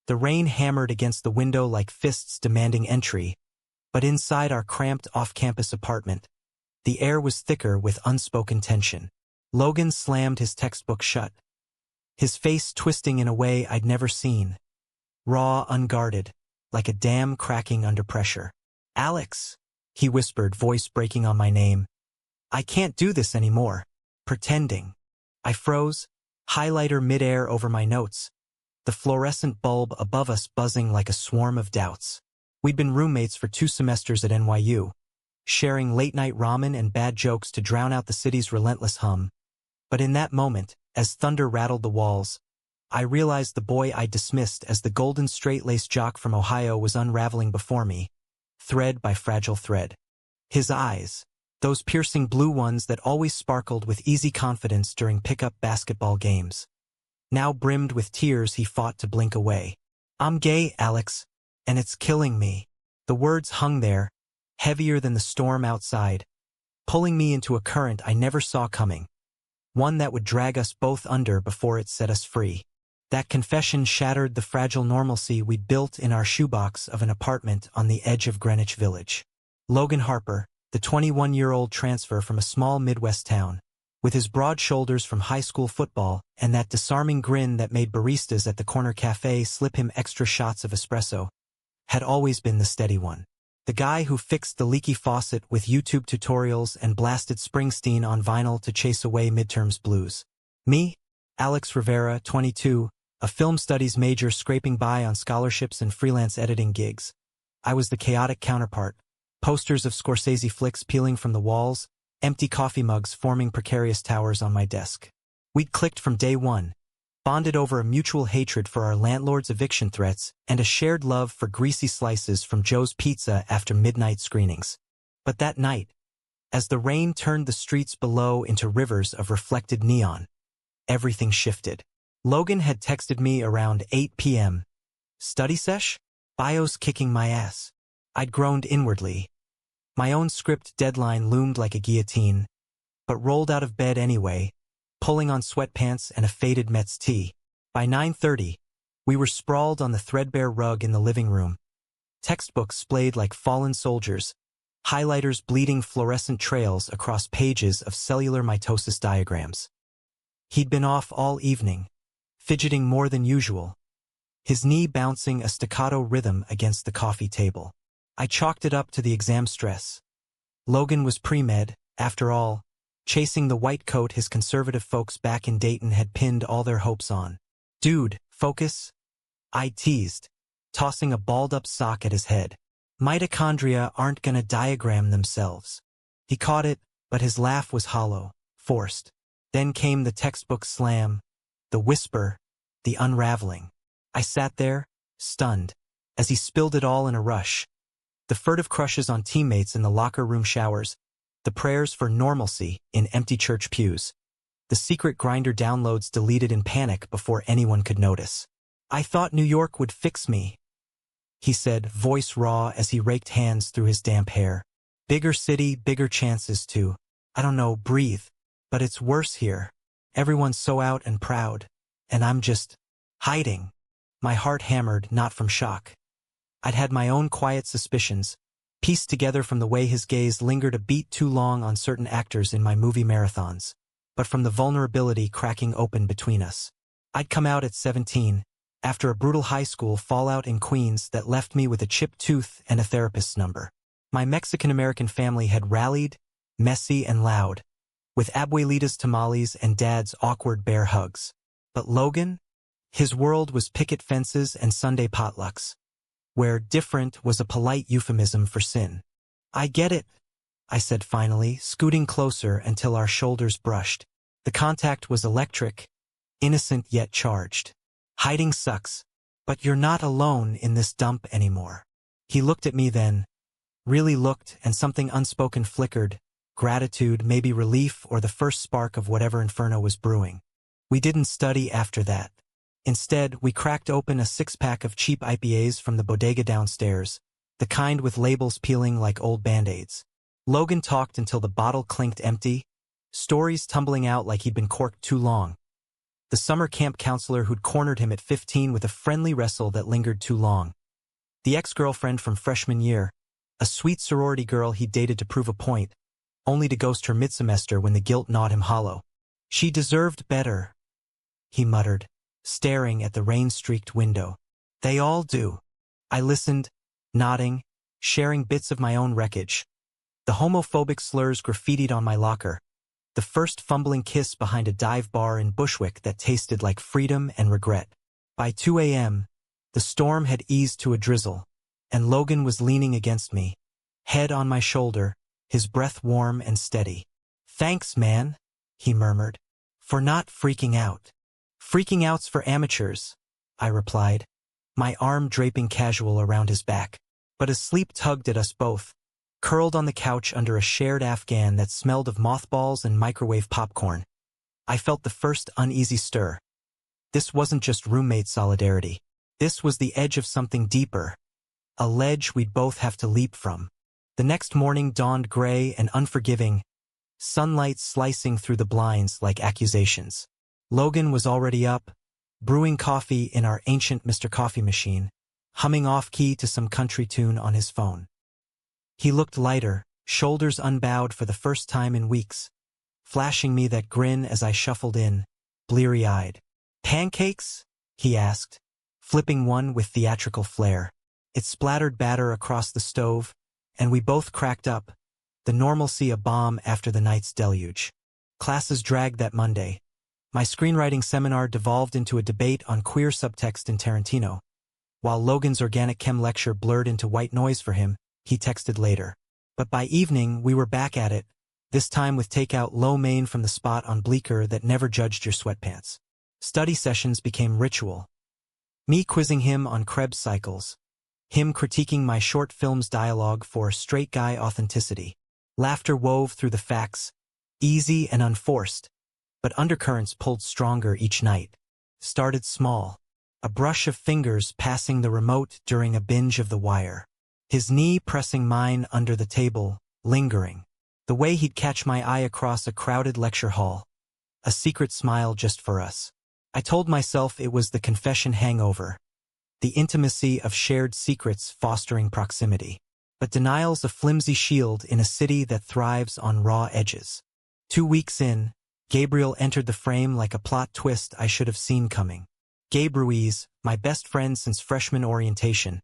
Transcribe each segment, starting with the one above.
The rain hammered against the window like fists demanding entry, but inside our cramped off-campus apartment, the air was thicker with unspoken tension. Logan slammed his textbook shut, his face twisting in a way I'd never seen. Raw, unguarded, like a dam cracking under pressure. "Alex," he whispered, voice breaking on my name. "I can't do this anymore." Pretending. I froze, highlighter midair over my notes, the fluorescent bulb above us buzzing like a swarm of doubts. We'd been roommates for 2 semesters at NYU, sharing late-night ramen and bad jokes to drown out the city's relentless hum. But in that moment, as thunder rattled the walls, I realized the boy I dismissed as the golden straight-laced jock from Ohio was unraveling before me, thread by fragile thread. His eyes, those piercing blue ones that always sparkled with easy confidence during pickup basketball games, now brimmed with tears he fought to blink away. "I'm gay, Alex, and it's killing me." The words hung there, heavier than the storm outside, pulling me into a current I never saw coming, one that would drag us both under before it set us free. That confession shattered the fragile normalcy we'd built in our shoebox of an apartment on the edge of Greenwich Village. Logan Harper, the 21-year-old transfer from a small Midwest town, with his broad shoulders from high school football and that disarming grin that made baristas at the corner cafe slip him extra shots of espresso, had always been the steady one. The guy who fixed the leaky faucet with YouTube tutorials and blasted Springsteen on vinyl to chase away midterms blues. Me, Alex Rivera, 22, a film studies major scraping by on scholarships and freelance editing gigs. I was the chaotic counterpart, posters of Scorsese flicks peeling from the walls, empty coffee mugs forming precarious towers on my desk. We'd clicked from day one, bonded over a mutual hatred for our landlord's eviction threats and a shared love for greasy slices from Joe's Pizza after midnight screenings. But that night, as the rain turned the streets below into rivers of reflected neon, everything shifted. Logan had texted me around 8 p.m. "Study sesh? Bio's kicking my ass." I'd groaned inwardly. My own script deadline loomed like a guillotine, but rolled out of bed anyway, pulling on sweatpants and a faded Mets tee. By 9:30, we were sprawled on the threadbare rug in the living room, textbooks splayed like fallen soldiers, highlighters bleeding fluorescent trails across pages of cellular mitosis diagrams. He'd been off all evening, fidgeting more than usual, his knee bouncing a staccato rhythm against the coffee table. I chalked it up to the exam stress. Logan was pre-med, after all, chasing the white coat his conservative folks back in Dayton had pinned all their hopes on. "Dude, focus," I teased, tossing a balled-up sock at his head. "Mitochondria aren't gonna diagram themselves." He caught it, but his laugh was hollow, forced. Then came the textbook slam, the whisper, the unraveling. I sat there, stunned, as he spilled it all in a rush. The furtive crushes on teammates in the locker room showers, the prayers for normalcy in empty church pews, the secret Grindr downloads deleted in panic before anyone could notice. "I thought New York would fix me," he said, voice raw as he raked hands through his damp hair. "Bigger city, bigger chances to, I don't know, breathe. But it's worse here. Everyone's so out and proud, and I'm just hiding." My heart hammered, not from shock. I'd had my own quiet suspicions, pieced together from the way his gaze lingered a beat too long on certain actors in my movie marathons, but from the vulnerability cracking open between us. I'd come out at 17, after a brutal high school fallout in Queens that left me with a chipped tooth and a therapist's number. My Mexican-American family had rallied, messy and loud, with abuelita's tamales and dad's awkward bear hugs. But Logan? His world was picket fences and Sunday potlucks, where different was a polite euphemism for sin. "I get it," I said finally, scooting closer until our shoulders brushed. The contact was electric, innocent yet charged. "Hiding sucks, but you're not alone in this dump anymore." He looked at me then, really looked, and something unspoken flickered, gratitude, maybe relief, or the first spark of whatever inferno was brewing. We didn't study after that. Instead, we cracked open a 6-pack of cheap IPAs from the bodega downstairs, the kind with labels peeling like old Band-Aids. Logan talked until the bottle clinked empty, stories tumbling out like he'd been corked too long. the summer camp counselor who'd cornered him at 15 with a friendly wrestle that lingered too long. The ex-girlfriend from freshman year, a sweet sorority girl he'd dated to prove a point, only to ghost her mid-semester when the guilt gnawed him hollow. She deserved better, he muttered, staring at the rain-streaked window. They all do. I listened, nodding, sharing bits of my own wreckage. The homophobic slurs graffitied on my locker, the first fumbling kiss behind a dive bar in Bushwick that tasted like freedom and regret. By 2 a.m., the storm had eased to a drizzle, and Logan was leaning against me, head on my shoulder, his breath warm and steady. "Thanks, man," he murmured, "for not freaking out." "Freaking out's for amateurs," I replied, my arm draping casual around his back. But as sleep tugged at us both, curled on the couch under a shared Afghan that smelled of mothballs and microwave popcorn, I felt the first uneasy stir. This wasn't just roommate solidarity. This was the edge of something deeper, a ledge we'd both have to leap from. The next morning dawned gray and unforgiving, sunlight slicing through the blinds like accusations. Logan was already up, brewing coffee in our ancient Mr. Coffee machine, humming off-key to some country tune on his phone. He looked lighter, shoulders unbowed for the first time in weeks, flashing me that grin as I shuffled in, bleary-eyed. "Pancakes?" he asked, flipping one with theatrical flair. It splattered batter across the stove, and we both cracked up, the normalcy a bomb after the night's deluge. Classes dragged that Monday. My screenwriting seminar devolved into a debate on queer subtext in Tarantino. While Logan's organic chem lecture blurred into white noise for him, he texted later. But by evening, we were back at it, this time with takeout lo mein from the spot on Bleecker that never judged your sweatpants. Study sessions became ritual. Me quizzing him on Krebs cycles, him critiquing my short film's dialogue for straight guy authenticity. Laughter wove through the facts, easy and unforced, but undercurrents pulled stronger each night. Started small, a brush of fingers passing the remote during a binge of The Wire. His knee pressing mine under the table, lingering. The way he'd catch my eye across a crowded lecture hall. A secret smile just for us. I told myself it was the confession hangover. The intimacy of shared secrets fostering proximity. But denial's a flimsy shield in a city that thrives on raw edges. 2 weeks in, Gabriel entered the frame like a plot twist I should have seen coming. Gabe Ruiz, my best friend since freshman orientation.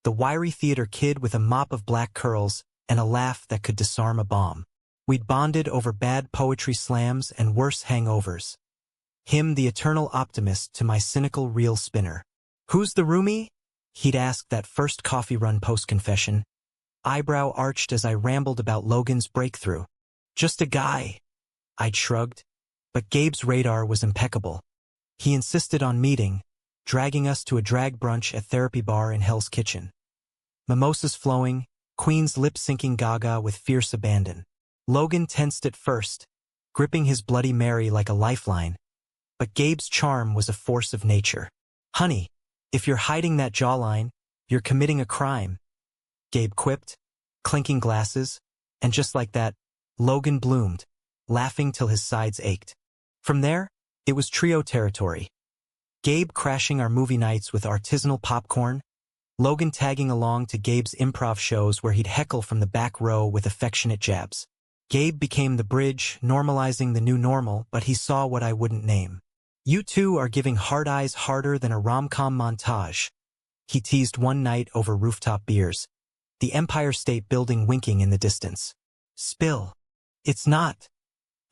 The wiry theater kid with a mop of black curls and a laugh that could disarm a bomb. We'd bonded over bad poetry slams and worse hangovers. Him the eternal optimist to my cynical reel spinner. "Who's the roomie?" he'd asked that first coffee run post-confession. Eyebrow arched as I rambled about Logan's breakthrough. "Just a guy," I'd shrugged. But Gabe's radar was impeccable. He insisted on meeting, dragging us to a drag brunch at Therapy Bar in Hell's Kitchen. Mimosas flowing, Queen's lip-syncing Gaga with fierce abandon. Logan tensed at first, gripping his Bloody Mary like a lifeline. But Gabe's charm was a force of nature. "Honey, if you're hiding that jawline, you're committing a crime," Gabe quipped, clinking glasses, and just like that, Logan bloomed, laughing till his sides ached. From there, it was trio territory. Gabe crashing our movie nights with artisanal popcorn, Logan tagging along to Gabe's improv shows where he'd heckle from the back row with affectionate jabs. Gabe became the bridge, normalizing the new normal, but he saw what I wouldn't name. "You two are giving hard eyes harder than a rom-com montage," he teased one night over rooftop beers, the Empire State Building winking in the distance. "Spill." "It's not,"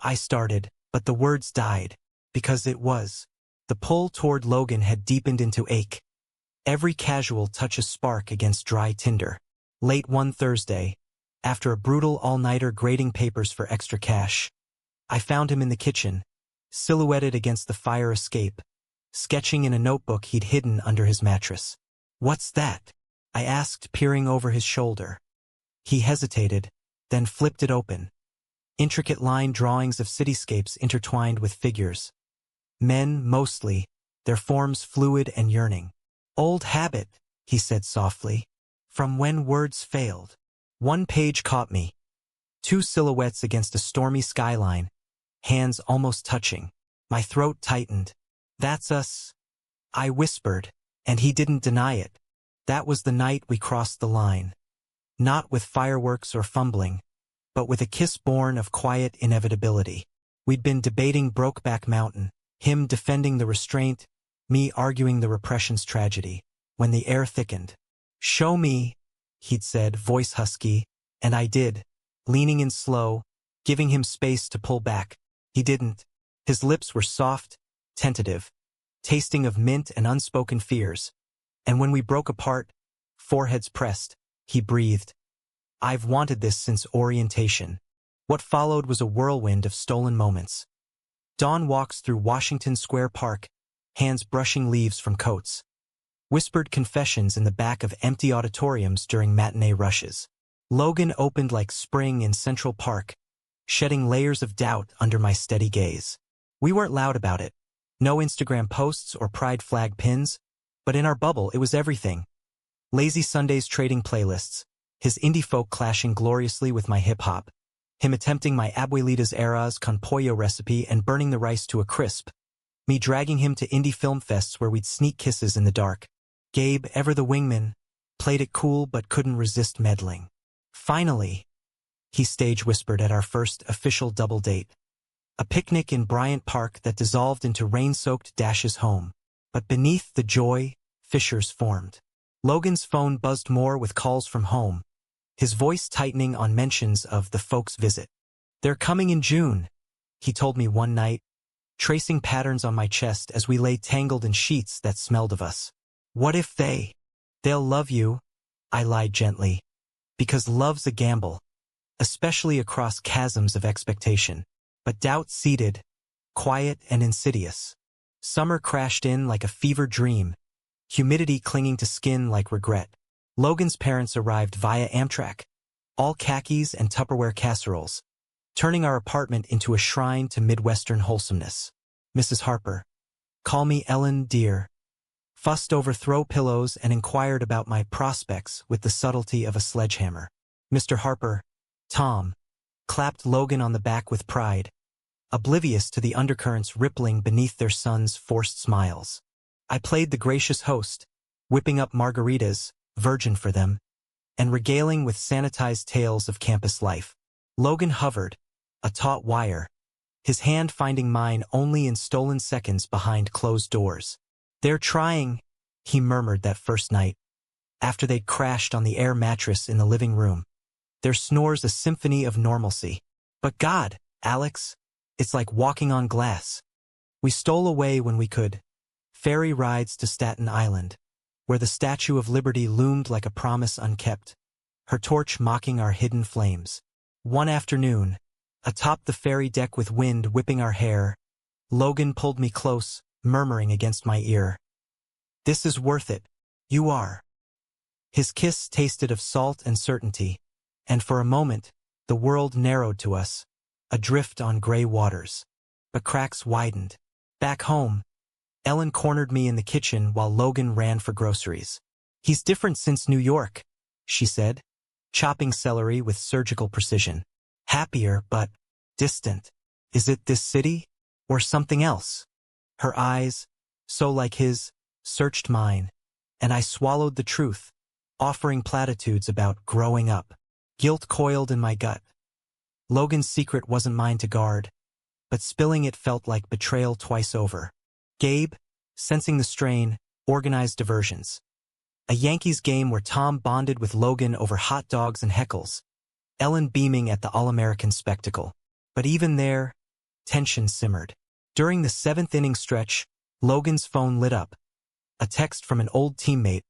I started, but the words died, because it was. The pull toward Logan had deepened into ache. Every casual touch a spark against dry tinder. Late one Thursday, after a brutal all-nighter grading papers for extra cash, I found him in the kitchen, silhouetted against the fire escape, sketching in a notebook he'd hidden under his mattress. "What's that?" I asked, peering over his shoulder. He hesitated, then flipped it open. Intricate line drawings of cityscapes intertwined with figures. Men, mostly, their forms fluid and yearning. "Old habit," he said softly, "from when words failed." One page caught me. 2 silhouettes against a stormy skyline, hands almost touching. My throat tightened. "That's us," I whispered, and he didn't deny it. That was the night we crossed the line. Not with fireworks or fumbling, but with a kiss born of quiet inevitability. We'd been debating Brokeback Mountain, him defending the restraint, me arguing the repression's tragedy, when the air thickened. "Show me," he'd said, voice husky, and I did, leaning in slow, giving him space to pull back. He didn't. His lips were soft, tentative, tasting of mint and unspoken fears. And when we broke apart, foreheads pressed, he breathed. "I've wanted this since orientation." What followed was a whirlwind of stolen moments. Dawn walks through Washington Square Park, hands brushing leaves from coats. Whispered confessions in the back of empty auditoriums during matinee rushes. Logan opened like spring in Central Park, shedding layers of doubt under my steady gaze. We weren't loud about it. No Instagram posts or pride flag pins, but in our bubble it was everything. Lazy Sundays trading playlists, his indie folk clashing gloriously with my hip-hop, him attempting my Abuelita's Era's con pollo recipe and burning the rice to a crisp, me dragging him to indie film fests where we'd sneak kisses in the dark. Gabe, ever the wingman, played it cool but couldn't resist meddling. "Finally," he stage whispered at our first official double date. A picnic in Bryant Park that dissolved into rain-soaked dashes home. But beneath the joy, fissures formed. Logan's phone buzzed more with calls from home, his voice tightening on mentions of the folks' visit. "They're coming in June," he told me one night, tracing patterns on my chest as we lay tangled in sheets that smelled of us. "What if they'll love you," I lied gently, because love's a gamble, especially across chasms of expectation. But doubt seeded, quiet and insidious. Summer crashed in like a fever dream, humidity clinging to skin like regret. Logan's parents arrived via Amtrak, all khakis and Tupperware casseroles, turning our apartment into a shrine to Midwestern wholesomeness. Mrs. Harper, "Call me Ellen, dear," fussed over throw pillows and inquired about my prospects with the subtlety of a sledgehammer. Mr. Harper, Tom, clapped Logan on the back with pride, oblivious to the undercurrents rippling beneath their son's forced smiles. I played the gracious host, whipping up margaritas, virgin for them, and regaling with sanitized tales of campus life. Logan hovered, a taut wire, his hand finding mine only in stolen seconds behind closed doors. "They're trying," he murmured that first night, after they'd crashed on the air mattress in the living room. Their snores a symphony of normalcy. "But God, Alex, it's like walking on glass." We stole away when we could. Ferry rides to Staten Island, where the Statue of Liberty loomed like a promise unkept, her torch mocking our hidden flames. One afternoon, atop the ferry deck with wind whipping our hair, Logan pulled me close, murmuring against my ear, "This is worth it. You are." His kiss tasted of salt and certainty, and for a moment, the world narrowed to us, adrift on gray waters. But cracks widened. Back home, Ellen cornered me in the kitchen while Logan ran for groceries. "He's different since New York," she said, chopping celery with surgical precision. "Happier, but distant. Is it this city, or something else?" Her eyes, so like his, searched mine, and I swallowed the truth, offering platitudes about growing up. Guilt coiled in my gut. Logan's secret wasn't mine to guard, but spilling it felt like betrayal twice over. Gabe, sensing the strain, organized diversions. A Yankees game where Tom bonded with Logan over hot dogs and heckles, Ellen beaming at the All-American spectacle. But even there, tension simmered. During the seventh-inning stretch, Logan's phone lit up. A text from an old teammate,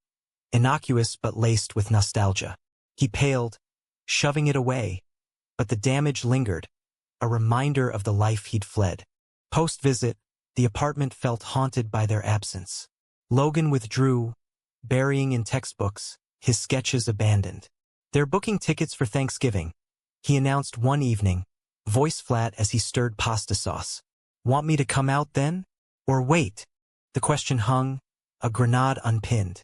innocuous but laced with nostalgia. He paled, shoving it away, but the damage lingered, a reminder of the life he'd fled. Post-visit, the apartment felt haunted by their absence. Logan withdrew, burying in textbooks, his sketches abandoned. "They're booking tickets for Thanksgiving," he announced one evening, voice flat as he stirred pasta sauce. "Want me to come out then? Or wait?" The question hung, a grenade unpinned.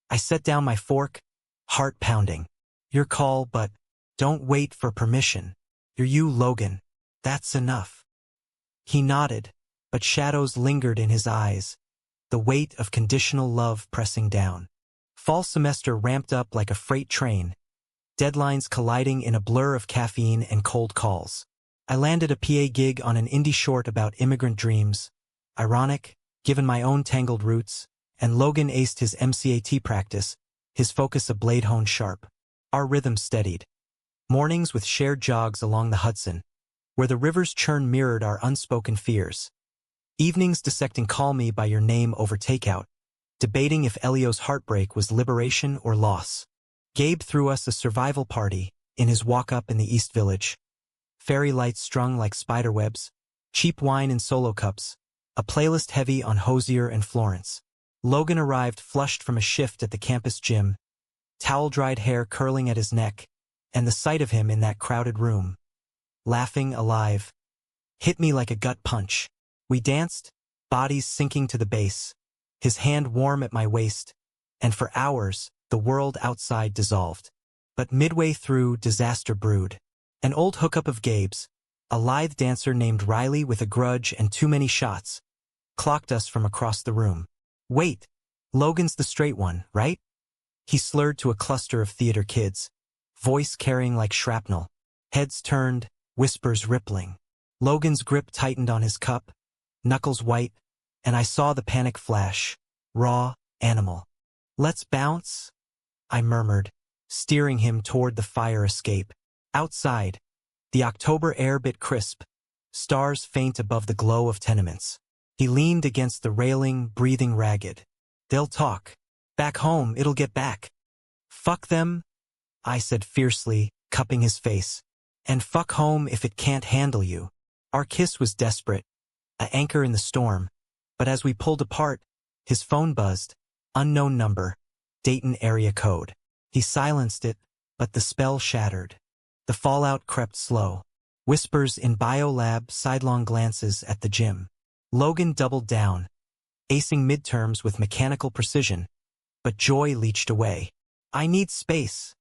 I set down my fork, heart pounding. "Your call, but don't wait for permission. You're you, Logan. That's enough." He nodded, but shadows lingered in his eyes, the weight of conditional love pressing down. Fall semester ramped up like a freight train, deadlines colliding in a blur of caffeine and cold calls. I landed a PA gig on an indie short about immigrant dreams. Ironic, given my own tangled roots, and Logan aced his MCAT practice, his focus a blade honed sharp. Our rhythm steadied. Mornings with shared jogs along the Hudson, where the river's churn mirrored our unspoken fears. Evenings dissecting Call Me by Your Name over takeout, debating if Elio's heartbreak was liberation or loss. Gabe threw us a survival party in his walk-up in the East Village. Fairy lights strung like spiderwebs, cheap wine in solo cups, a playlist heavy on Hosier and Florence. Logan arrived flushed from a shift at the campus gym, towel-dried hair curling at his neck, and the sight of him in that crowded room, laughing, alive, hit me like a gut punch. We danced, bodies sinking to the bass, his hand warm at my waist, and for hours, the world outside dissolved. But midway through, disaster brewed. An old hookup of Gabe's, a lithe dancer named Riley with a grudge and too many shots, clocked us from across the room. Wait, Logan's the straight one, right? He slurred to a cluster of theater kids, voice carrying like shrapnel, heads turned, whispers rippling. Logan's grip tightened on his cup, knuckles white, and I saw the panic flash. Raw, animal. Let's bounce? I murmured, steering him toward the fire escape. Outside, the October air bit crisp, stars faint above the glow of tenements. He leaned against the railing, breathing ragged. They'll talk. Back home, it'll get back. Fuck them, I said fiercely, cupping his face. And fuck home if it can't handle you. Our kiss was desperate, an anchor in the storm. But as we pulled apart, his phone buzzed. Unknown number, Dayton area code. He silenced it, but the spell shattered. The fallout crept slow. Whispers in biolab, sidelong glances at the gym. Logan doubled down, acing midterms with mechanical precision. But joy leached away. I need space,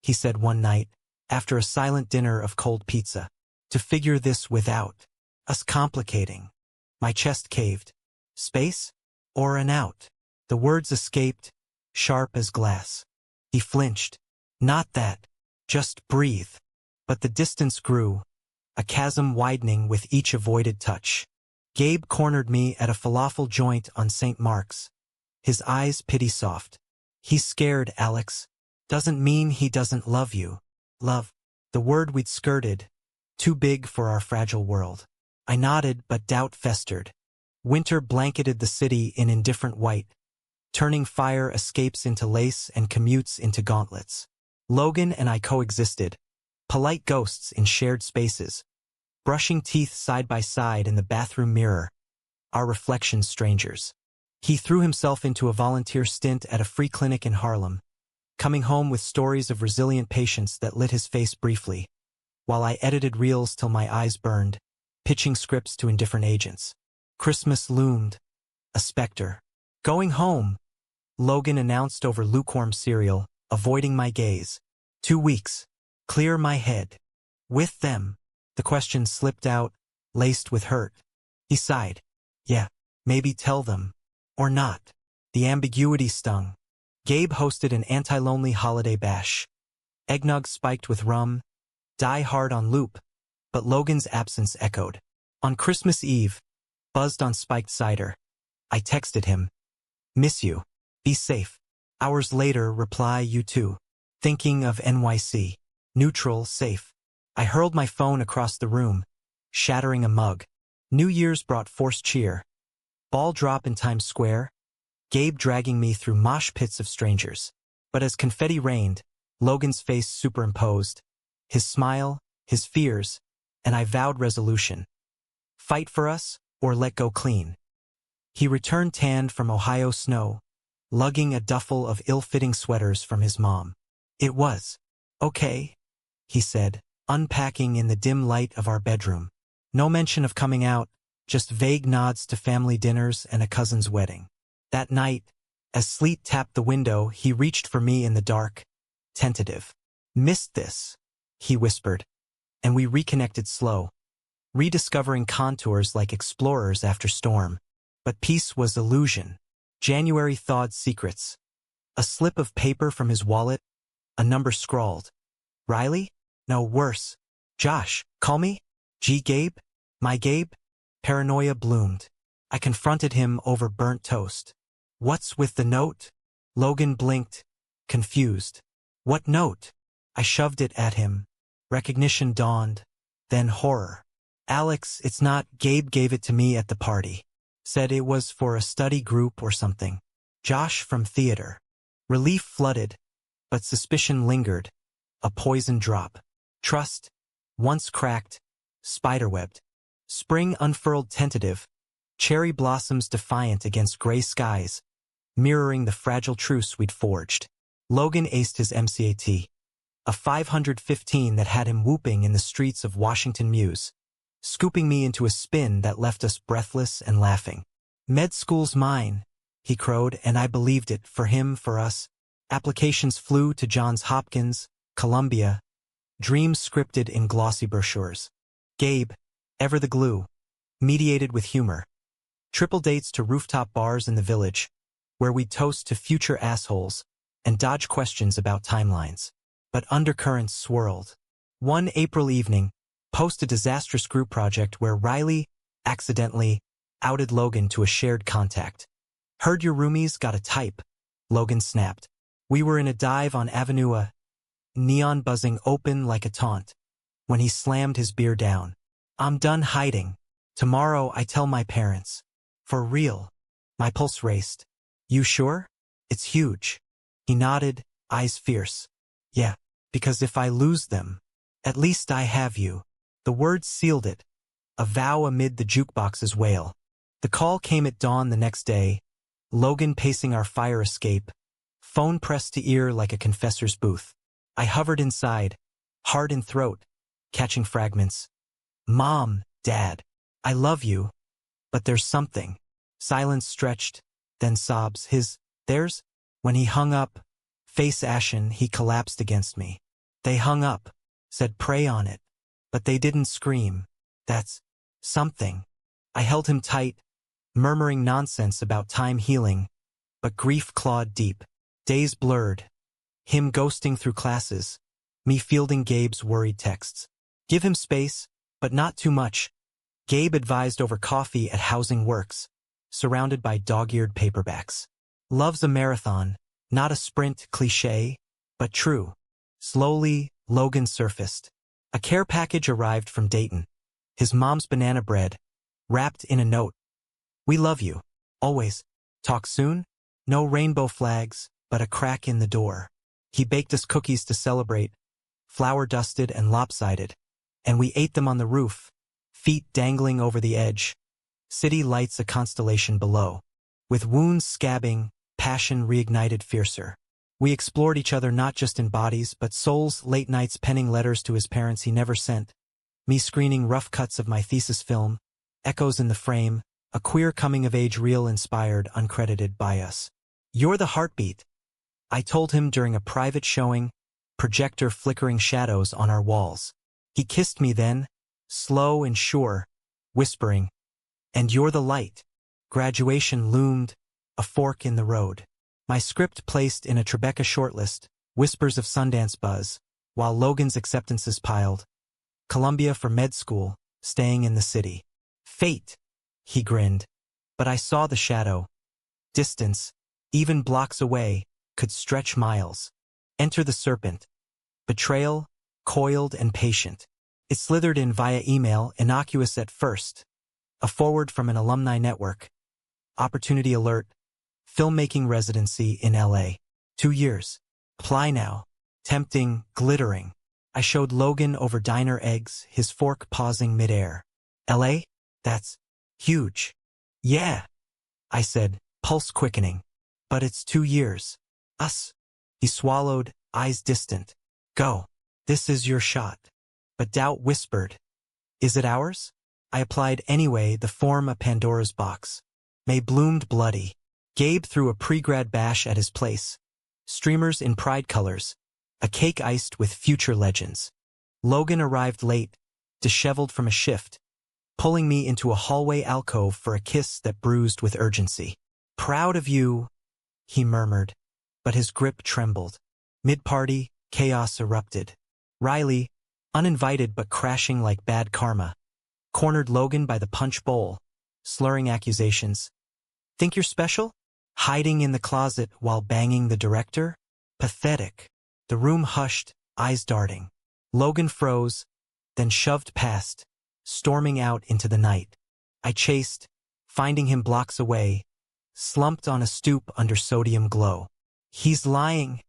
he said one night, after a silent dinner of cold pizza, to figure this without us complicating. My chest caved. Space? Or an out? The words escaped, sharp as glass. He flinched. Not that. Just breathe. But the distance grew, a chasm widening with each avoided touch. Gabe cornered me at a falafel joint on St. Mark's. His eyes pity-soft. He's scared, Alex. Doesn't mean he doesn't love you. Love. The word we'd skirted. Too big for our fragile world. I nodded, but doubt festered. Winter blanketed the city in indifferent white, turning fire escapes into lace and commutes into gauntlets. Logan and I coexisted, polite ghosts in shared spaces, brushing teeth side by side in the bathroom mirror, our reflections strangers. He threw himself into a volunteer stint at a free clinic in Harlem, coming home with stories of resilient patients that lit his face briefly, while I edited reels till my eyes burned, pitching scripts to indifferent agents. Christmas loomed, a specter. Going home, Logan announced over lukewarm cereal, avoiding my gaze. 2 weeks. Clear my head. With them. The question slipped out, laced with hurt. He sighed. Yeah, maybe tell them. Or not. The ambiguity stung. Gabe hosted an anti-lonely holiday bash. Eggnog spiked with rum, Die Hard on loop, but Logan's absence echoed. On Christmas Eve, buzzed on spiked cider, I texted him. Miss you. Be safe. Hours later, reply, you too. Thinking of NYC. Neutral, safe. I hurled my phone across the room, shattering a mug. New Year's brought forced cheer. Ball drop in Times Square. Gabe dragging me through mosh pits of strangers. But as confetti rained, Logan's face superimposed. His smile, his fears, and I vowed resolution. Fight for us, or let go clean. He returned tanned from Ohio snow, lugging a duffel of ill-fitting sweaters from his mom. It was okay, he said, unpacking in the dim light of our bedroom. No mention of coming out, just vague nods to family dinners and a cousin's wedding. That night, as sleet tapped the window, he reached for me in the dark, tentative. Missed this, he whispered, and we reconnected slow. rediscovering contours like explorers after storm. But peace was illusion. January thawed secrets. A slip of paper from his wallet, a number scrawled. Riley? No, worse. Josh, call me? Gabe? My Gabe? Paranoia bloomed. I confronted him over burnt toast. What's with the note? Logan blinked, confused. What note? I shoved it at him. Recognition dawned, then horror. Alex, it's not. Gabe gave it to me at the party. Said it was for a study group or something. Josh from theater. Relief flooded, but suspicion lingered. A poison drop. Trust, once cracked, spiderwebbed. Spring unfurled tentative. Cherry blossoms defiant against gray skies, mirroring the fragile truce we'd forged. Logan aced his MCAT. A 515 that had him whooping in the streets of Washington Mews, scooping me into a spin that left us breathless and laughing. Med school's mine, he crowed, and I believed it, for him, for us. Applications flew to Johns Hopkins, Columbia, dreams scripted in glossy brochures. Gabe, ever the glue, mediated with humor. Triple dates to rooftop bars in the village, where we'd toast to future assholes and dodge questions about timelines. But undercurrents swirled. One April evening, post a disastrous group project where Riley accidentally outed Logan to a shared contact. Heard your roomies got a type, Logan snapped. We were in a dive on Avenue A, neon buzzing open like a taunt, when he slammed his beer down. I'm done hiding. Tomorrow I tell my parents. For real. My pulse raced. You sure? It's huge. He nodded, eyes fierce. Yeah, because if I lose them, at least I have you. The words sealed it, a vow amid the jukebox's wail. The call came at dawn the next day, Logan pacing our fire escape, phone pressed to ear like a confessor's booth. I hovered inside, heart in throat, catching fragments. Mom, Dad, I love you, but there's something. Silence stretched, then sobs. Theirs? When he hung up, face ashen, he collapsed against me. They hung up, said pray on it, but they didn't scream. That's something. I held him tight, murmuring nonsense about time healing, but grief clawed deep. Days blurred. Him ghosting through classes, me fielding Gabe's worried texts. Give him space, but not too much. Gabe advised over coffee at Housing Works, surrounded by dog-eared paperbacks. Love's a marathon, not a sprint, cliché, but true. Slowly, Logan surfaced. A care package arrived from Dayton. His mom's banana bread, wrapped in a note. We love you. Always. Talk soon? No rainbow flags, but a crack in the door. He baked us cookies to celebrate, flour-dusted and lopsided, and we ate them on the roof, feet dangling over the edge. City lights a constellation below. With wounds scabbing, passion reignited fiercer. We explored each other not just in bodies but souls, late nights penning letters to his parents he never sent, me screening rough cuts of my thesis film, Echoes in the Frame, a queer coming-of-age reel inspired, uncredited by us. You're the heartbeat, I told him during a private showing, projector flickering shadows on our walls. He kissed me then, slow and sure, whispering, and you're the light. Graduation loomed, a fork in the road. My script placed in a Tribeca shortlist, whispers of Sundance buzz, while Logan's acceptances piled. Columbia for med school, staying in the city. Fate, he grinned. But I saw the shadow. Distance, even blocks away, could stretch miles. Enter the serpent. Betrayal, coiled and patient. It slithered in via email, innocuous at first. A forward from an alumni network. Opportunity alert. Filmmaking residency in LA. 2 years. Apply now. Tempting, glittering. I showed Logan over diner eggs, his fork pausing midair. LA? That's huge. Yeah, I said, pulse quickening. But it's 2 years. Us. He swallowed, eyes distant. Go. This is your shot. But doubt whispered. Is it ours? I applied anyway, the form a Pandora's box. May bloomed bloody. Gabe threw a pre-grad bash at his place. Streamers in pride colors. A cake iced with future legends. Logan arrived late, disheveled from a shift, pulling me into a hallway alcove for a kiss that bruised with urgency. "Proud of you," he murmured, but his grip trembled. Mid-party, chaos erupted. Riley, uninvited but crashing like bad karma, cornered Logan by the punch bowl, slurring accusations. "Think you're special? Hiding in the closet while banging the director? Pathetic." The room hushed, eyes darting. Logan froze, then shoved past, storming out into the night. I chased, finding him blocks away, slumped on a stoop under sodium glow. "He's lying,"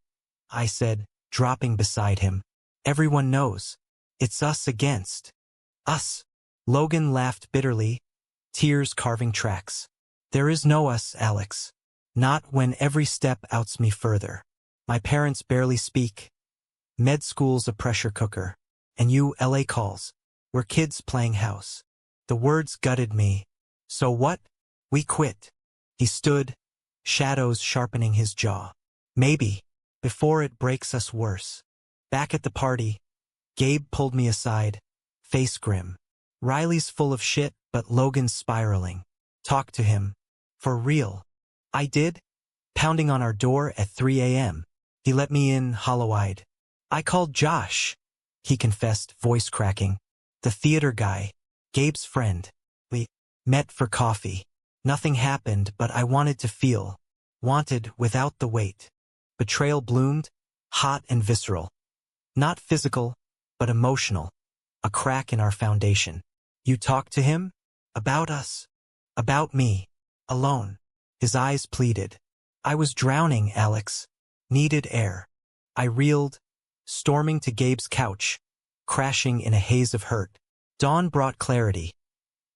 I said, dropping beside him. "Everyone knows. It's us against us." Logan laughed bitterly, tears carving tracks. "There is no us, Alex. Not when every step outs me further. My parents barely speak. Med school's a pressure cooker. And you, LA calls. We're kids playing house." The words gutted me. "So what? We quit." He stood, shadows sharpening his jaw. "Maybe, before it breaks us worse." Back at the party, Gabe pulled me aside, face grim. "Riley's full of shit, but Logan's spiraling. Talk to him. For real." I did, pounding on our door at 3 a.m. He let me in, hollow-eyed. "I called Josh," he confessed, voice cracking. "The theater guy. Gabe's friend. We met for coffee. Nothing happened, but I wanted to feel. Wanted without the weight." Betrayal bloomed, hot and visceral. Not physical, but emotional. A crack in our foundation. "You talked to him? About us? About me? Alone?" His eyes pleaded. "I was drowning, Alex. Needed air." I reeled, storming to Gabe's couch, crashing in a haze of hurt. Dawn brought clarity.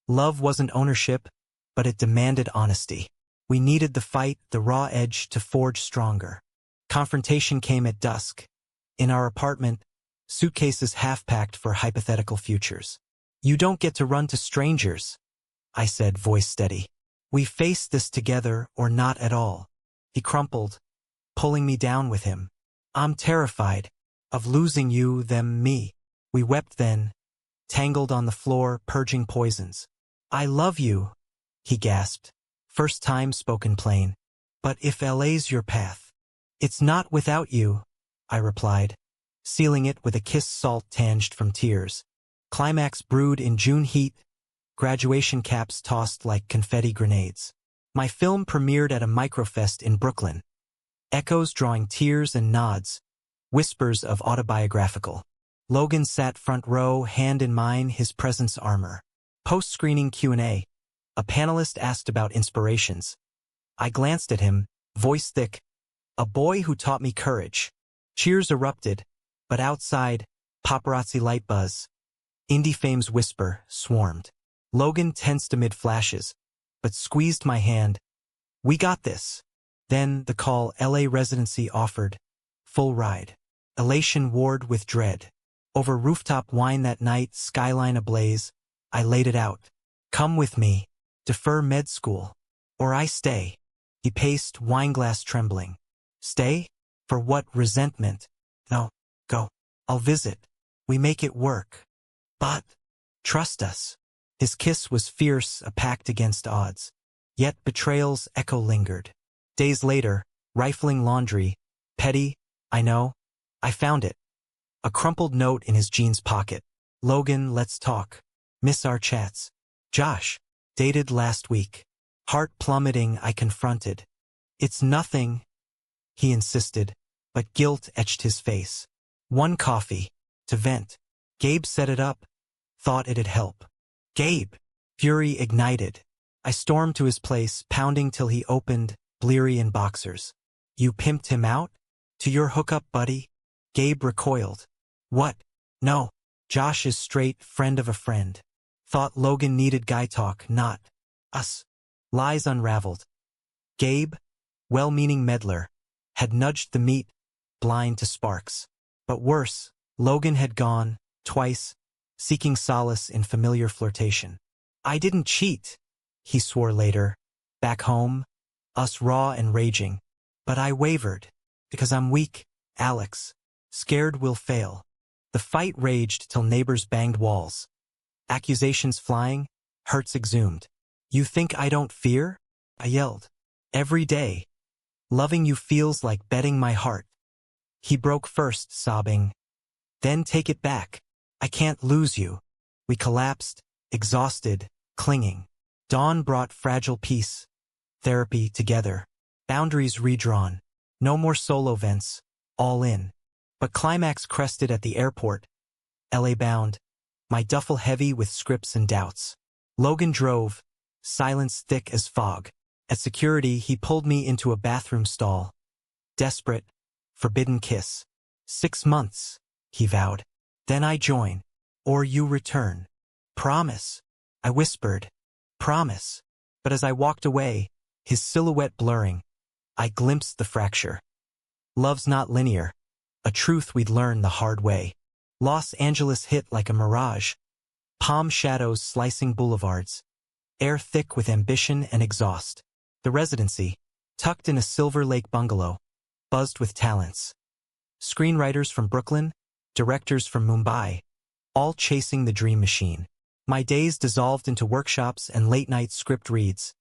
Love wasn't ownership, but it demanded honesty. We needed the fight, the raw edge, to forge stronger. Confrontation came at dusk. In our apartment, suitcases half-packed for hypothetical futures. "You don't get to run to strangers," I said, voice steady. "We face this together or not at all." He crumpled, pulling me down with him. "I'm terrified of losing you, them, me." We wept then, tangled on the floor, purging poisons. "I love you," he gasped, first time spoken plain. "But if LA's your path." "It's not without you," I replied, sealing it with a kiss salt tinged from tears. Climax brewed in June heat, graduation caps tossed like confetti grenades. My film premiered at a microfest in Brooklyn. Echoes drawing tears and nods, whispers of autobiographical. Logan sat front row, hand in mine, his presence armor. Post-screening Q&A. A panelist asked about inspirations. I glanced at him, voice thick. "A boy who taught me courage." Cheers erupted, but outside, paparazzi light buzz. Indie fame's whisper swarmed. Logan tensed amid flashes, but squeezed my hand. "We got this." Then the call, LA residency offered. Full ride. Elation warred with dread. Over rooftop wine that night, skyline ablaze, I laid it out. "Come with me. Defer med school. Or I stay." He paced, wineglass trembling. "Stay? For what? Resentment?" "No. Go. I'll visit. We make it work. But trust us." His kiss was fierce, a pact against odds. Yet betrayal's echo lingered. Days later, rifling laundry, petty, I know, I found it. A crumpled note in his jeans pocket. "Logan, let's talk. Miss our chats." "Josh. Dated last week." Heart plummeting, I confronted. "It's nothing," he insisted, but guilt etched his face. "One coffee. To vent." Gabe set it up. Thought it'd help. "Gabe!" Fury ignited. I stormed to his place, pounding till he opened, bleary in boxers. "You pimped him out? To your hookup, buddy?" Gabe recoiled. "What? No. Josh is straight, friend of a friend." Thought Logan needed guy talk, not us. Lies unraveled. Gabe, well-meaning meddler, had nudged the meat, blind to sparks. But worse, Logan had gone, twice, seeking solace in familiar flirtation. "I didn't cheat," he swore later. Back home, us raw and raging. "But I wavered. Because I'm weak, Alex. Scared we'll fail." The fight raged till neighbors banged walls. Accusations flying, Hertz exhumed. You think I don't fear? I yelled. Every day. Loving you feels like betting my heart. He broke first, sobbing. Then take it back. I can't lose you. We collapsed, exhausted, clinging. Dawn brought fragile peace. Therapy together. Boundaries redrawn. No more solo vents. All in. But climax crested at the airport. LA bound. My duffel heavy with scripts and doubts. Logan drove. Silence thick as fog. At security, he pulled me into a bathroom stall. Desperate. Forbidden kiss. 6 months, he vowed. Then I join. Or you return. Promise. I whispered. Promise. But as I walked away, his silhouette blurring, I glimpsed the fracture. Love's not linear. A truth we'd learn the hard way. Los Angeles hit like a mirage. Palm shadows slicing boulevards. Air thick with ambition and exhaust. The residency, tucked in a Silver Lake bungalow, buzzed with talents. Screenwriters from Brooklyn, directors from Mumbai, all chasing the dream machine. My days dissolved into workshops and late-night script reads.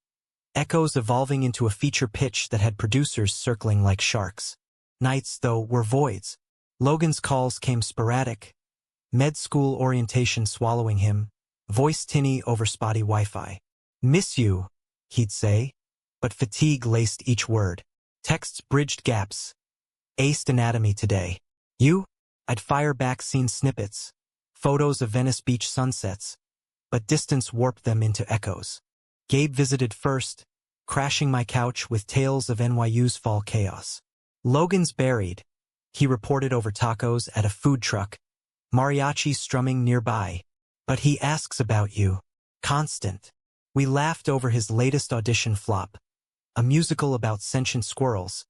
Echoes evolving into a feature pitch that had producers circling like sharks. Nights, though, were voids. Logan's calls came sporadic. Med school orientation swallowing him. Voice tinny over spotty Wi-Fi. Miss you, he'd say. But fatigue laced each word. Texts bridged gaps. Aced anatomy today. You? I'd fire back scene snippets. Photos of Venice Beach sunsets. But distance warped them into echoes. Gabe visited first, crashing my couch with tales of NYU's fall chaos. Logan's buried, he reported over tacos at a food truck. Mariachi strumming nearby. But he asks about you. Constant. We laughed over his latest audition flop. A musical about sentient squirrels.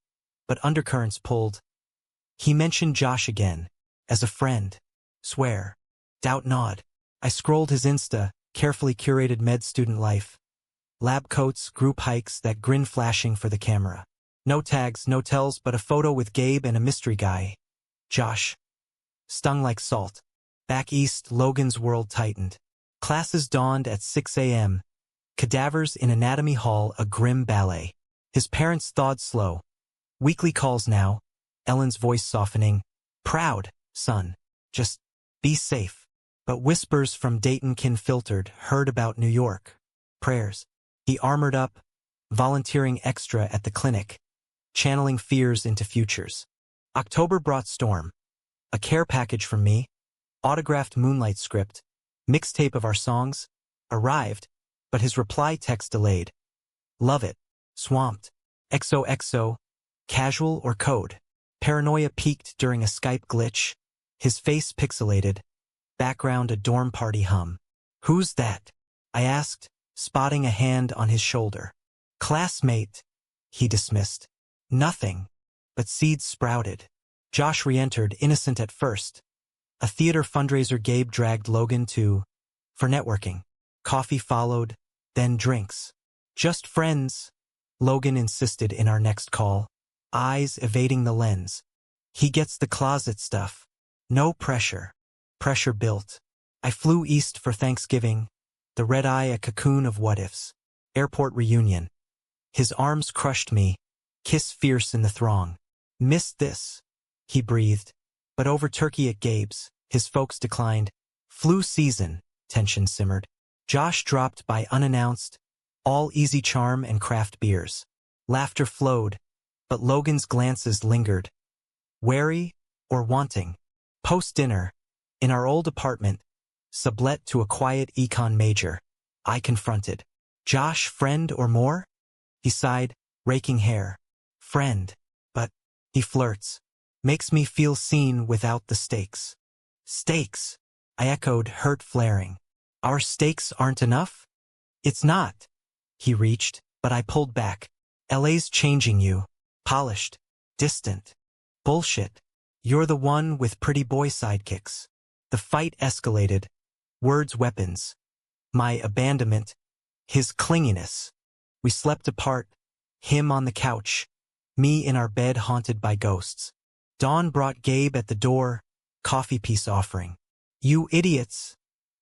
But undercurrents pulled. He mentioned Josh again. As a friend. Swear. Doubt nod. I scrolled his Insta, carefully curated med student life. Lab coats, group hikes, that grin flashing for the camera. No tags, no tells, but a photo with Gabe and a mystery guy. Josh. Stung like salt. Back east, Logan's world tightened. Classes dawned at 6 a.m. Cadavers in Anatomy Hall, a grim ballet. His parents thawed slow. Weekly calls now. Ellen's voice softening. Proud, son. Just be safe. But whispers from Dayton kin filtered, heard about New York. Prayers. He armored up, volunteering extra at the clinic, channeling fears into futures. October brought storm. A care package from me, autographed Moonlight script, mixtape of our songs, arrived, but his reply text delayed. Love it. Swamped. XOXO. Casual or code. Paranoia peaked during a Skype glitch. His face pixelated. Background a dorm party hum. Who's that? I asked, spotting a hand on his shoulder. Classmate. He dismissed. Nothing. But seeds sprouted. Josh re-entered, innocent at first. A theater fundraiser Gabe dragged Logan to. For networking. Coffee followed, then drinks. Just friends. Logan insisted in our next call. Eyes evading the lens. He gets the closet stuff. No pressure. Pressure built. I flew east for Thanksgiving. The red eye a cocoon of what-ifs. Airport reunion. His arms crushed me. Kiss fierce in the throng. Missed this. He breathed. But over turkey at Gabe's, his folks declined. Flu season. Tension simmered. Josh dropped by unannounced. All easy charm and craft beers. Laughter flowed. But Logan's glances lingered. Wary or wanting. Post-dinner. In our old apartment. Sublet to a quiet econ major. I confronted. Josh, friend or more? He sighed, raking hair. Friend. But, he flirts. Makes me feel seen without the stakes. Stakes. I echoed, hurt flaring. Our stakes aren't enough? It's not. He reached, but I pulled back. LA's changing you. Polished. Distant. Bullshit. You're the one with pretty boy sidekicks. The fight escalated. Words weapons. My abandonment. His clinginess. We slept apart. Him on the couch. Me in our bed haunted by ghosts. Dawn brought Gabe at the door. Coffee peace offering. You idiots.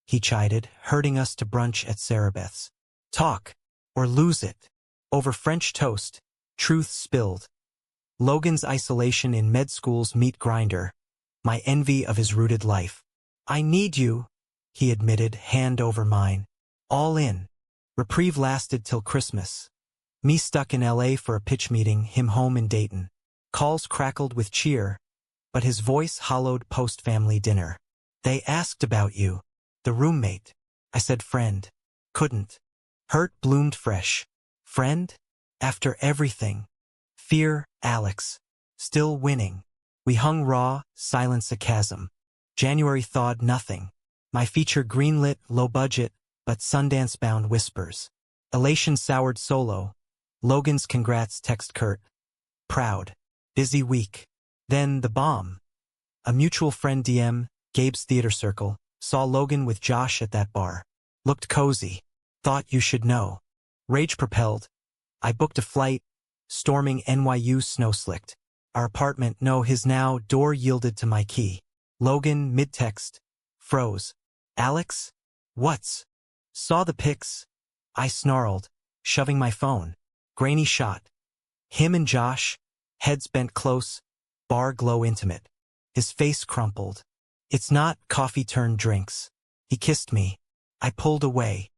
he chided, herding us to brunch at Sarabeth's. Talk, or lose it. Over French toast, truth spilled. Logan's isolation in med school's meat grinder, my envy of his rooted life. I need you, he admitted, hand over mine. All in. Reprieve lasted till Christmas. Me stuck in LA for a pitch meeting, him home in Dayton. Calls crackled with cheer, but his voice hollowed post-family dinner. They asked about you. The roommate. I said friend. Couldn't. Hurt bloomed fresh. Friend? After everything. Fear, Alex. Still winning. We hung raw, silence a chasm. January thawed nothing. My feature greenlit, low budget, but Sundance-bound whispers. Elation soured solo. Logan's congrats text curt. Proud. Busy week. Then the bomb. A mutual friend DM, Gabe's theater circle, saw Logan with Josh at that bar. Looked cozy. Thought you should know. Rage propelled. I booked a flight, storming NYU snow-slicked. Our apartment, no, his now, door yielded to my key. Logan, mid-text, froze. Alex? What's? Saw the pics. I snarled, shoving my phone. Grainy shot. Him and Josh, heads bent close, bar glow intimate. His face crumpled. It's not coffee turned drinks. He kissed me. I pulled away.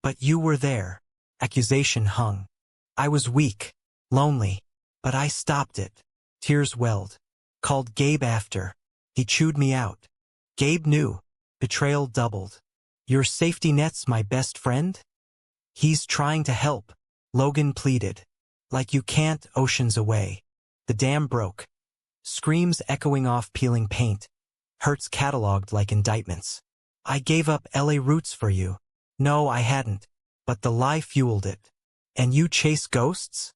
But you were there. Accusation hung. I was weak, lonely, but I stopped it. Tears welled. Called Gabe after. He chewed me out. Gabe knew. Betrayal doubled. Your safety net's my best friend? He's trying to help. Logan pleaded. Like you can't, oceans away. The dam broke. Screams echoing off peeling paint. Hurts cataloged like indictments. I gave up LA roots for you. No, I hadn't. But the lie fueled it. And you chase ghosts?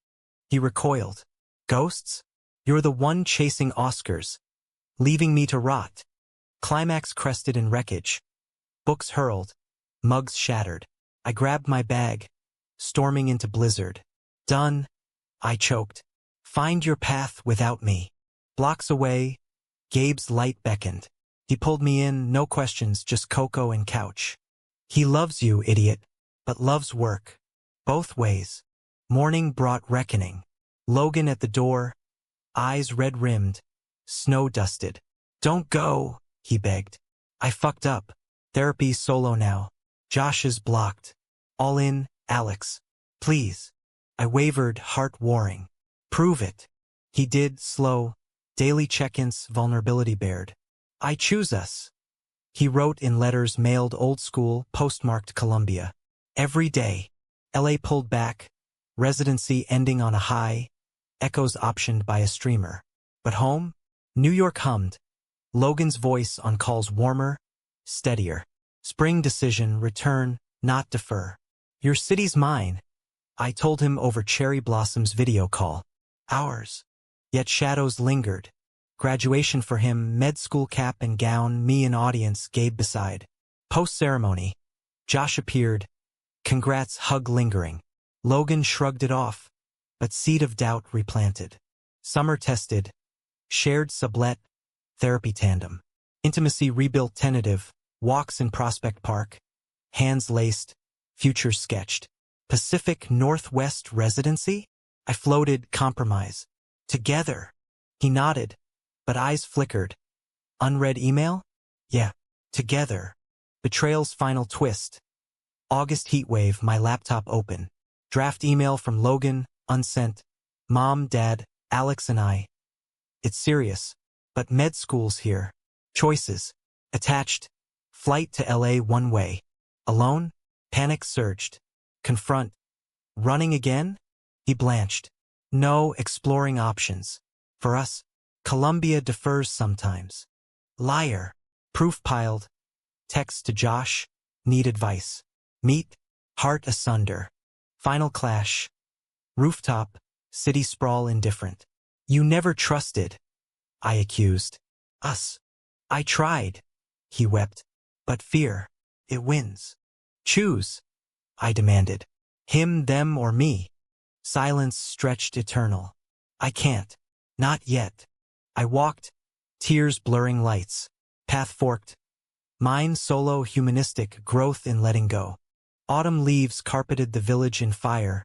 He recoiled. Ghosts? You're the one chasing Oscars. Leaving me to rot. Climax crested in wreckage. Books hurled. Mugs shattered. I grabbed my bag. Storming into blizzard. Done. I choked. Find your path without me. Blocks away, Gabe's light beckoned. He pulled me in, no questions, just cocoa and couch. He loves you, idiot, but loves work. Both ways. Morning brought reckoning. Logan at the door, eyes red-rimmed, snow-dusted. Don't go, he begged. I fucked up. Therapy solo now. Josh is blocked. All in, Alex. Please. I wavered, heart warring. Prove it. He did, slow. Daily check-ins, vulnerability bared. I choose us. He wrote in letters mailed old school, postmarked Columbia. Every day. LA pulled back. Residency ending on a high. Echoes optioned by a streamer. But home? New York hummed. Logan's voice on calls warmer, steadier. Spring decision, return, not defer. Your city's mine. I told him over cherry blossoms video call. Ours. Yet shadows lingered. Graduation for him, med school cap and gown, me an audience, Gabe beside. Post-ceremony. Josh appeared. Congrats, hug lingering. Logan shrugged it off, but seed of doubt replanted. Summer tested. Shared sublet. Therapy tandem. Intimacy rebuilt tentative. Walks in Prospect Park. Hands laced. Future sketched. Pacific Northwest residency? I floated, compromise. Together. He nodded, but eyes flickered. Unread email? Yeah. Together. Betrayal's final twist. August heatwave, my laptop open. Draft email from Logan, unsent. Mom, Dad, Alex and I. It's serious, but med school's here. Choices. Attached. Flight to LA one way. Alone? Panic surged. Confront. Running again? He blanched. No, exploring options. For us, Columbia defers sometimes. Liar. Proof piled. Text to Josh. Need advice. Meet. Heart asunder. Final clash. Rooftop. City sprawl indifferent. You never trusted. I accused. Us. I tried. He wept. But fear. It wins. Choose. I demanded. Him, them, or me. Silence stretched eternal. I can't. Not yet. I walked. Tears blurring lights. Path forked. Mine solo humanistic growth in letting go. Autumn leaves carpeted the village in fire,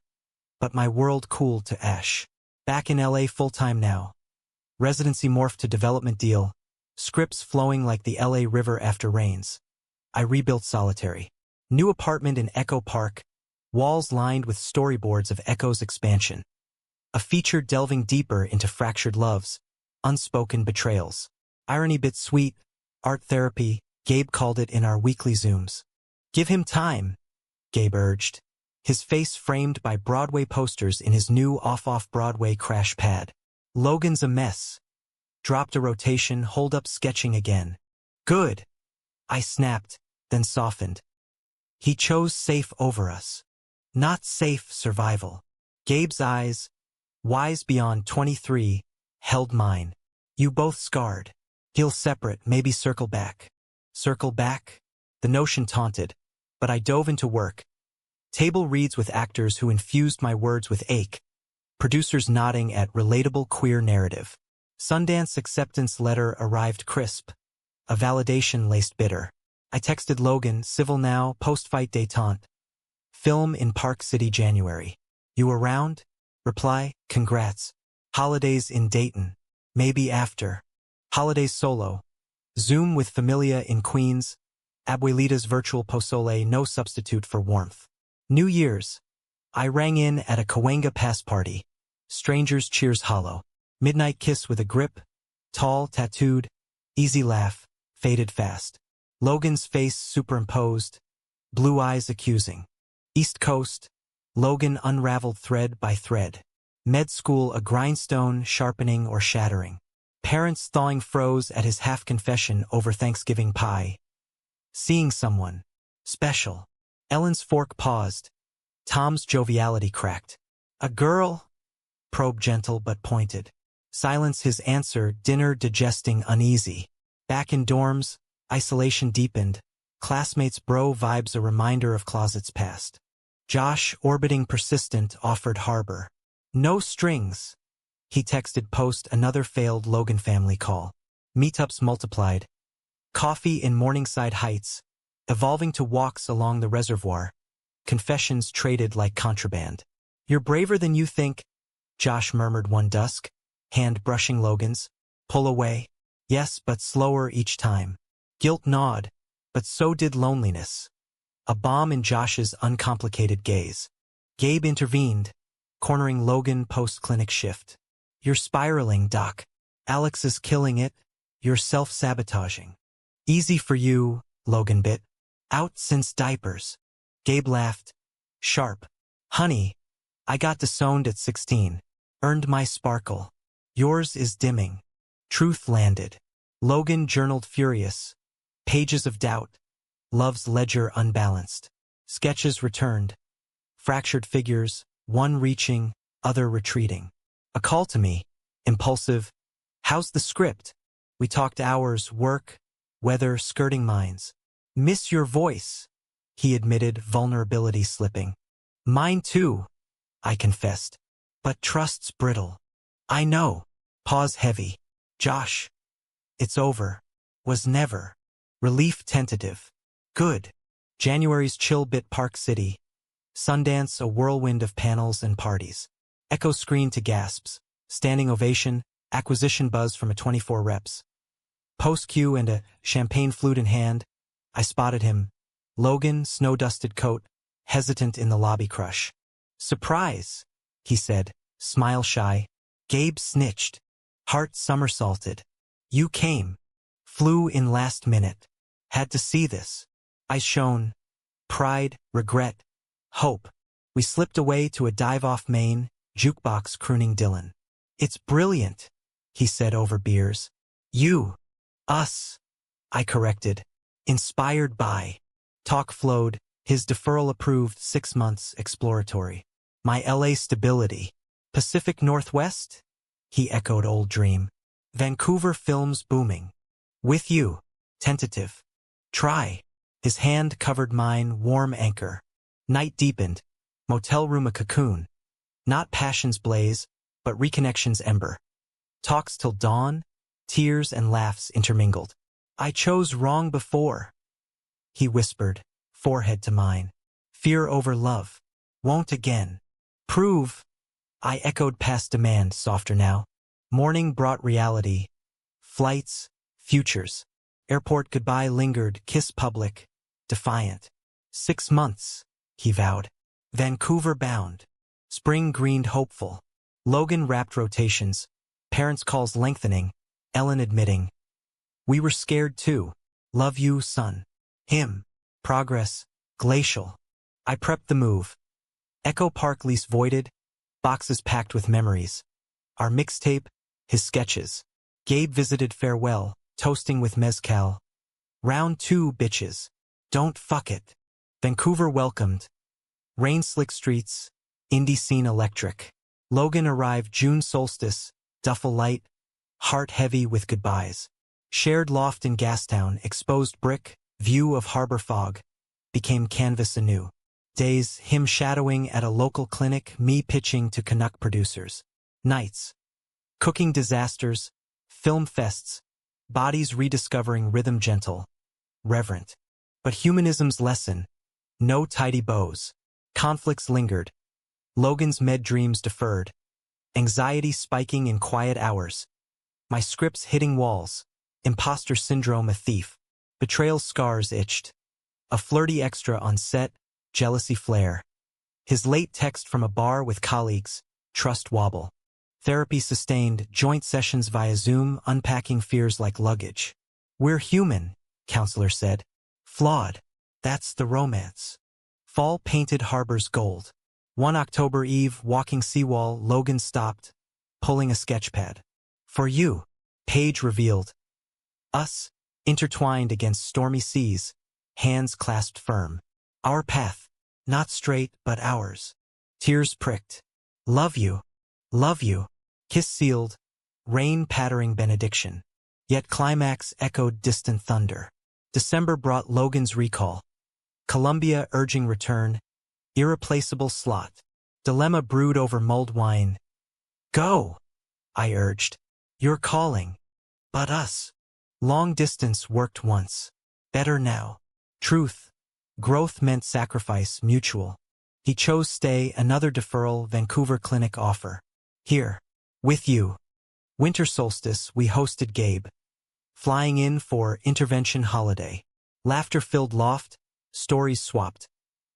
but my world cooled to ash. Back in LA full-time now. Residency morphed to development deal, scripts flowing like the LA River after rains. I rebuilt solitary. New apartment in Echo Park, walls lined with storyboards of Echo's expansion. A feature delving deeper into fractured loves, unspoken betrayals. Irony bit sweet, art therapy, Gabe called it in our weekly Zooms. Give him time, Gabe urged, his face framed by Broadway posters in his new off-Broadway crash pad. Logan's a mess. Dropped a rotation, hold up sketching again. Good. I snapped, then softened. He chose safe over us. Not safe survival. Gabe's eyes, wise beyond 23, held mine. You both scarred. He'll separate, maybe circle back. Circle back? The notion taunted, but I dove into work. Table reads with actors who infused my words with ache. Producers nodding at relatable queer narrative. Sundance acceptance letter arrived crisp. A validation laced bitter. I texted Logan, civil now, post-fight détente. Film in Park City January. You around? Reply, congrats. Holidays in Dayton. Maybe after. Holidays solo. Zoom with Familia in Queens. Abuelita's virtual pozole, no substitute for warmth. New Year's. I rang in at a Cahuenga Pass party. Strangers cheers hollow. Midnight kiss with a grip. Tall, tattooed. Easy laugh. Faded fast. Logan's face superimposed. Blue eyes accusing. East Coast. Logan unraveled thread by thread. Med school a grindstone sharpening or shattering. Parents thawing froze at his half-confession over Thanksgiving pie. Seeing someone. Special. Ellen's fork paused. Tom's joviality cracked. A girl? Probe gentle but pointed. Silence his answer, dinner digesting uneasy. Back in dorms, isolation deepened. Classmates bro vibes a reminder of closets past. Josh, orbiting persistent, offered harbor. No strings. He texted post another failed Logan family call. Meetups multiplied. Coffee in Morningside Heights. Evolving to walks along the reservoir. Confessions traded like contraband. You're braver than you think, Josh murmured one dusk, hand brushing Logan's. Pull away. Yes, but slower each time. Guilt gnawed, but so did loneliness. A bomb in Josh's uncomplicated gaze. Gabe intervened, cornering Logan post-clinic shift. You're spiraling, Doc. Alex is killing it. You're self-sabotaging. Easy for you, Logan bit. Out since diapers. Gabe laughed. Sharp. Honey, I got disowned at 16. Earned my sparkle. Yours is dimming. Truth landed. Logan journaled furious. Pages of doubt. Love's ledger unbalanced. Sketches returned. Fractured figures, one reaching, other retreating. A call to me. Impulsive. How's the script? We talked hours, work, weather, skirting minds. Miss your voice, he admitted, vulnerability slipping. Mine too, I confessed. But trust's brittle. I know. Pause heavy. Josh. It's over. Was never. Relief tentative. Good. January's chill bit Park City. Sundance a whirlwind of panels and parties. Echo screen to gasps. Standing ovation. Acquisition buzz from a 24 reps. Post cue and a champagne flute in hand. I spotted him. Logan, snow-dusted coat, hesitant in the lobby crush. Surprise, he said, smile shy. Gabe snitched. Heart somersaulted. You came. Flew in last minute. Had to see this. I shone. Pride, regret, hope. We slipped away to a dive-off Maine, jukebox crooning Dylan. It's brilliant, he said over beers. You. Us. I corrected. Inspired by. Talk flowed, his deferral approved 6 months exploratory. My LA stability. Pacific Northwest? He echoed old dream. Vancouver films booming. With you. Tentative. Try. His hand covered mine, warm anchor. Night deepened. Motel room a cocoon. Not passion's blaze, but reconnection's ember. Talks till dawn, tears and laughs intermingled. I chose wrong before. he whispered, forehead to mine. Fear over love. Won't again. Prove. I echoed past demand, softer now. Morning brought reality. Flights, futures. Airport goodbye lingered, kiss public, defiant. 6 months, he vowed. Vancouver bound. Spring greened hopeful. Logan wrapped rotations. Parents' calls lengthening. Ellen admitting. We were scared too. Love you, son. Him. Progress. Glacial. I prepped the move. Echo Park lease voided. Boxes packed with memories. Our mixtape, his sketches. Gabe visited farewell, toasting with mezcal. Round 2, bitches. Don't fuck it. Vancouver welcomed. Rain-slick streets. Indie scene electric. Logan arrived June solstice. Duffel light. Heart heavy with goodbyes. Shared loft in Gastown, exposed brick, view of harbor fog. Became canvas anew. Days, him shadowing at a local clinic, me pitching to Canuck producers. Nights. Cooking disasters. Film fests. Bodies rediscovering rhythm gentle. Reverent. But humanism's lesson. No tidy bows. Conflicts lingered. Logan's med dreams deferred. Anxiety spiking in quiet hours. My scripts hitting walls. Imposter syndrome a thief. Betrayal scars itched. A flirty extra on set. Jealousy flare. His late text from a bar with colleagues. Trust wobble. Therapy sustained. Joint sessions via Zoom. Unpacking fears like luggage. We're human, counselor said. Flawed. That's the romance. Fall painted harbors gold. One October eve, walking seawall, Logan stopped, pulling a sketchpad. For you, page revealed. Us, intertwined against stormy seas, hands clasped firm. Our path, not straight but ours. Tears pricked. Love you, kiss sealed, rain pattering benediction. Yet climax echoed distant thunder. December brought Logan's recall. Columbia urging return. Irreplaceable slot. Dilemma brewed over mulled wine. Go, I urged. You're calling. But us. Long distance worked once. Better now. Truth. Growth meant sacrifice, mutual. He chose stay, another deferral, Vancouver clinic offer. Here. With you. Winter solstice, we hosted Gabe. Flying in for intervention holiday. Laughter-filled loft, stories swapped.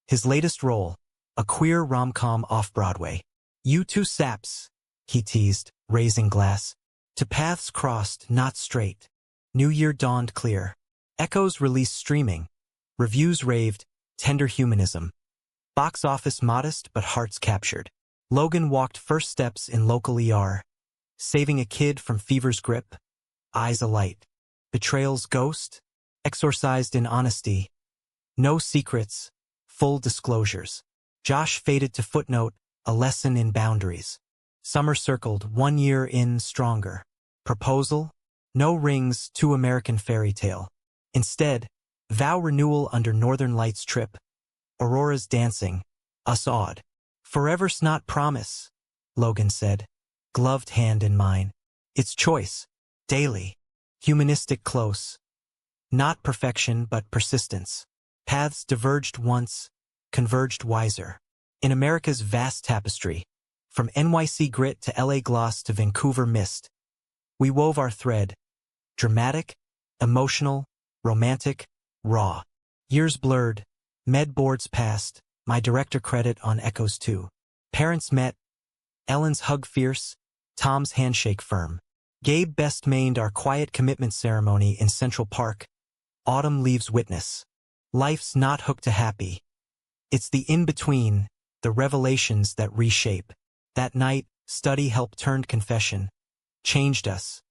His latest role, a queer rom-com off-Broadway. You two saps, he teased, raising glass. To paths crossed, not straight. New Year dawned clear. Echoes released streaming. Reviews raved, tender humanism. Box office modest but hearts captured. Logan walked first steps in local ER. Saving a kid from fever's grip. Eyes alight. Betrayal's ghost. Exorcised in honesty. No secrets. Full disclosures. Josh faded to footnote, a lesson in boundaries. Summer circled, 1 year in, stronger. Proposal? No rings, too American fairy tale. Instead, vow renewal under Northern Lights trip. Aurora's dancing. Us awed. Forever's not promise, Logan said, gloved hand in mine. It's choice. Daily. Humanistic close. Not perfection but persistence. Paths diverged once, converged wiser. In America's vast tapestry, from NYC grit to LA gloss to Vancouver mist, we wove our thread. Dramatic, emotional, romantic, raw. Years blurred, med boards passed, my director credit on Echoes 2. Parents met, Ellen's hug fierce, Tom's handshake firm. Gabe best mained our quiet commitment ceremony in Central Park. Autumn leaves witness. Life's not hooked to happy. It's the in-between, the revelations that reshape. That night, study help turned confession. Changed us.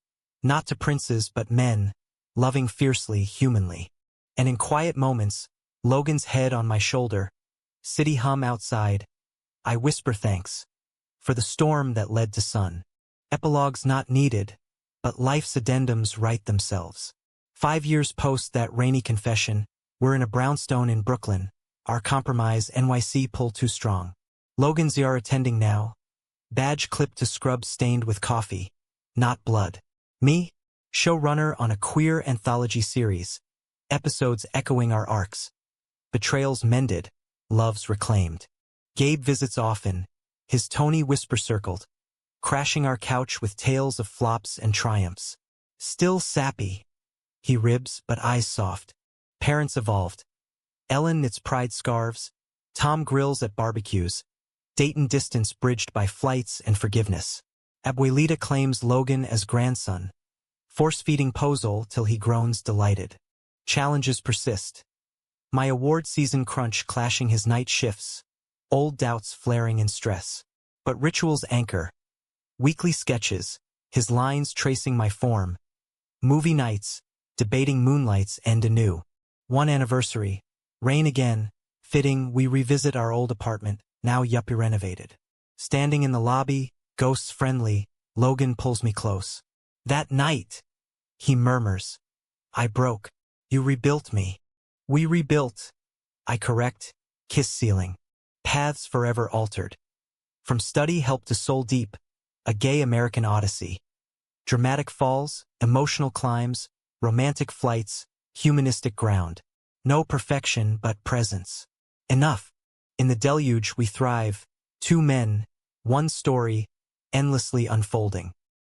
Not to princes but men, loving fiercely, humanly. And in quiet moments, Logan's head on my shoulder, city hum outside, I whisper thanks. For the storm that led to sun. Epilogues not needed, but life's addendums write themselves. 5 years post that rainy confession, we're in a brownstone in Brooklyn. Our compromise, NYC pull too strong. Logan's ER attending now. Badge clipped to scrub stained with coffee. Not blood. Me? Showrunner on a queer anthology series. episodes echoing our arcs. Betrayals mended, loves reclaimed. Gabe visits often, his Tony whisper circled, crashing our couch with tales of flops and triumphs. Still sappy. He ribs, but eyes soft. Parents evolved. Ellen knits pride scarves. Tom grills at barbecues. Dayton distance bridged by flights and forgiveness. Abuelita claims Logan as grandson. Force-feeding Pozole till he groans delighted. Challenges persist. My award season crunch clashing his night shifts. Old doubts flaring in stress. But rituals anchor. Weekly sketches, his lines tracing my form. Movie nights, debating moonlights end anew. One anniversary, rain again, fitting we revisit our old apartment, now yuppie renovated. Standing in the lobby, ghosts friendly, Logan pulls me close. That night, he murmurs. I broke. You rebuilt me. We rebuilt. I correct, kiss ceiling. Paths forever altered. From study help to soul deep, a gay American odyssey. Dramatic falls, emotional climbs, romantic flights, humanistic ground. No perfection but presence. Enough. In the deluge we thrive. Two men, one story, endlessly unfolding.